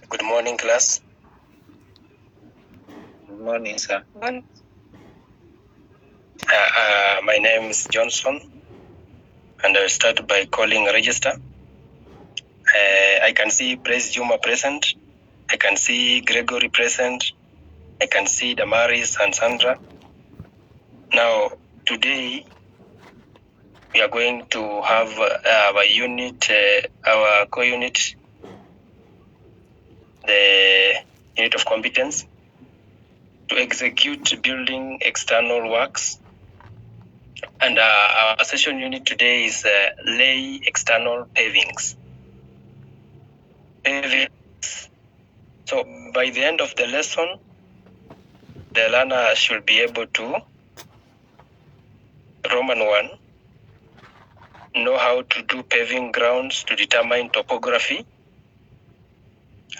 Good morning, class. Good morning, sir. My name is Johnson, and I'll start by calling register. I can see Praise Juma present. I can see Gregory present. I can see Damaris and Sandra. Now, today, we are going to have our unit, our co-unit, the unit of competence, to execute building external works. And our session unit today is lay external pavings. So by the end of the lesson, the learner should be able to, Roman 1, know how to do paving grounds to determine topography.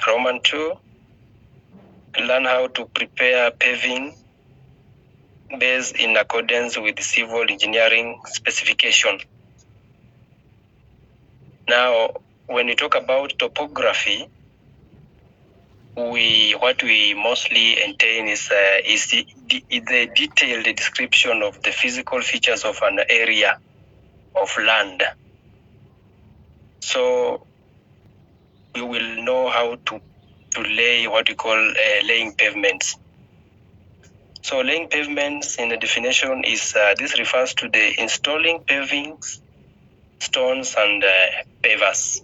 Roman 2, learn how to prepare paving based in accordance with civil engineering specification. Now, when we talk about topography, what we mostly entail is the detailed description of the physical features of an area of land. So we will know how to lay what we call laying pavements. So laying pavements in the definition is this refers to the installing pavings, stones, and pavers.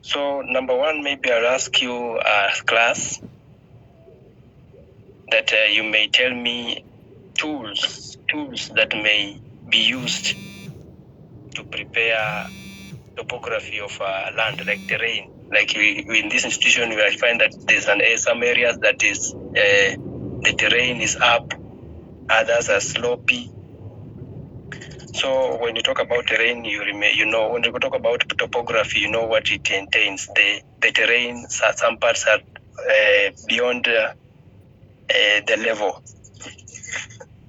So number one, maybe I'll ask you, class, that you may tell me tools that may be used to prepare topography of land, like terrain. Like we in this institution, we find that there's some areas that is the terrain is up, others are slopy. So when you talk about terrain, you know when you talk about topography, you know what it entails. The terrain, some parts are beyond the level.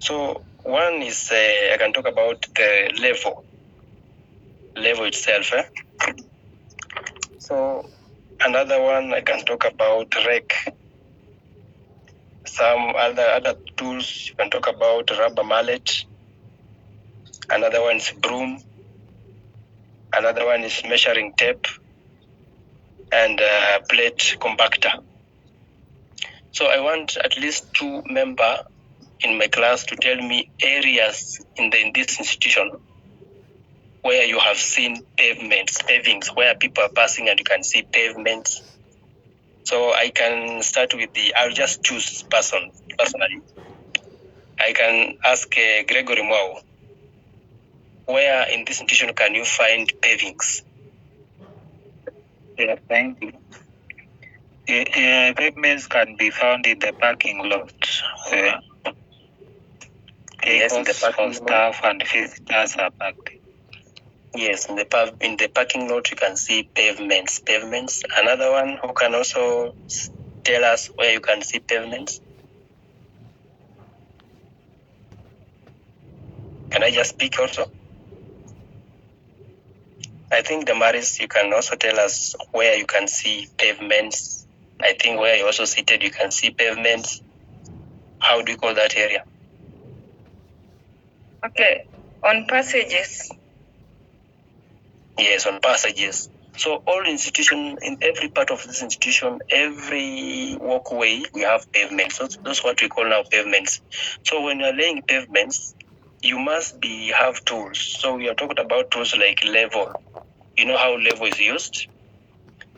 So one is I can talk about the level itself. So another one I can talk about rake. Some other tools you can talk about rubber mallet. Another one is broom. Another one is measuring tape and plate compactor. So I want at least 2 members in my class to tell me areas in this institution where you have seen pavings, where people are passing and you can see pavements. So I can start with I'll just choose personally. I can ask Gregory Mwao, where in this institution can you find pavings? Yeah, thank you. Pavements can be found in the parking lot. Yes, in the parking staff and visitors are parked. Yes, in the parking lot you can see pavements. Another one who can also tell us where you can see pavements? Can I just speak also? I think Damaris, you can also tell us where you can see pavements. I think where you're also seated, you can see pavements. How do you call that area? Okay, on passages. Yes, on passages. So all institution, in every part of this institution, every walkway, we have pavements. So that's what we call now pavements. So when you're laying pavements, you must have tools. So we are talking about tools like level. You know how level is used?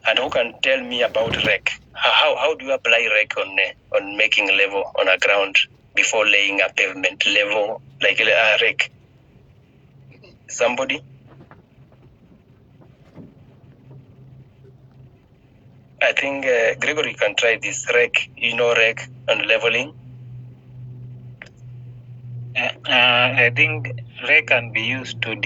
And who can tell me about rake? How do you apply rake on making level on a ground before laying a pavement level, like a rake? Somebody? I think Gregory can try this rake. You know rake and leveling? I think rake can be used to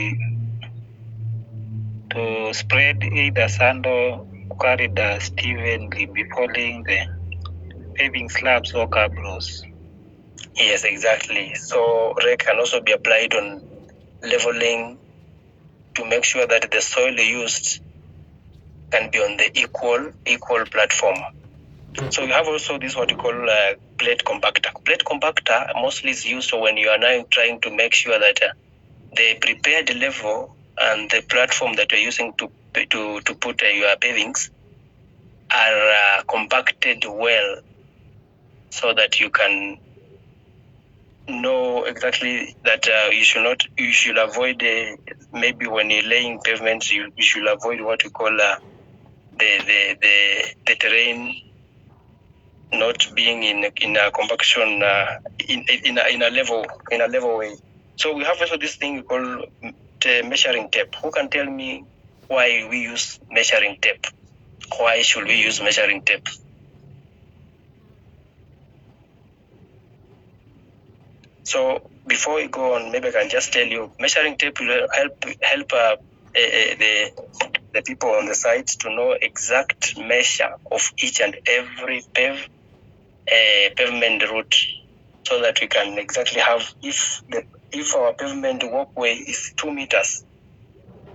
spread either sand or carry dust evenly before laying the paving slabs or cabros. Yes, exactly. So rake can also be applied on leveling to make sure that the soil used can be on the equal platform. So you have also this what you call plate compactor. Plate compactor mostly is used when you are now trying to make sure that the prepared level and the platform that you're using to put your pavings are compacted well, so that you can know exactly that you should avoid maybe when you're laying pavements, you should avoid what you call the terrain not being in a compaction in a level way. So we have also this thing called the measuring tape. Who can tell me why we use measuring tape? Why should we use measuring tape? So before we go on, maybe I can just tell you, measuring tape will help the people on the site to know exact measure of each and every pavement route, so that we can exactly have, if our pavement walkway is 2 meters,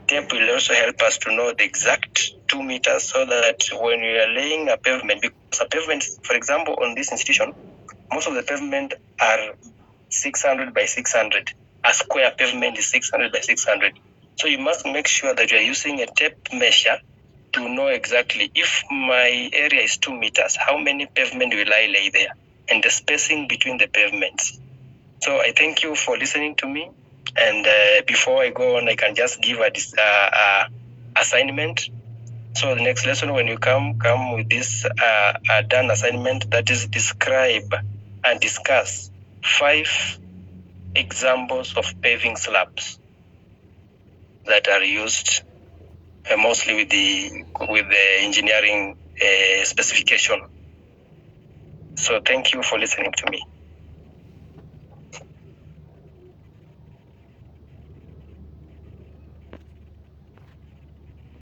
tape will also help us to know the exact 2 meters, so that when we are laying a pavement, because a pavement, for example, on this institution, most of the pavement are 600 by 600. A square pavement is 600 by 600. So you must make sure that you are using a tape measure to know exactly, if my area is 2 meters, how many pavement will I lay there, and the spacing between the pavements. So I thank you for listening to me. And before I go on, I can just give a assignment. So the next lesson, when you come with this done assignment, that is describe and discuss 5 examples of paving slabs that are used mostly with the engineering specification. So thank you for listening to me.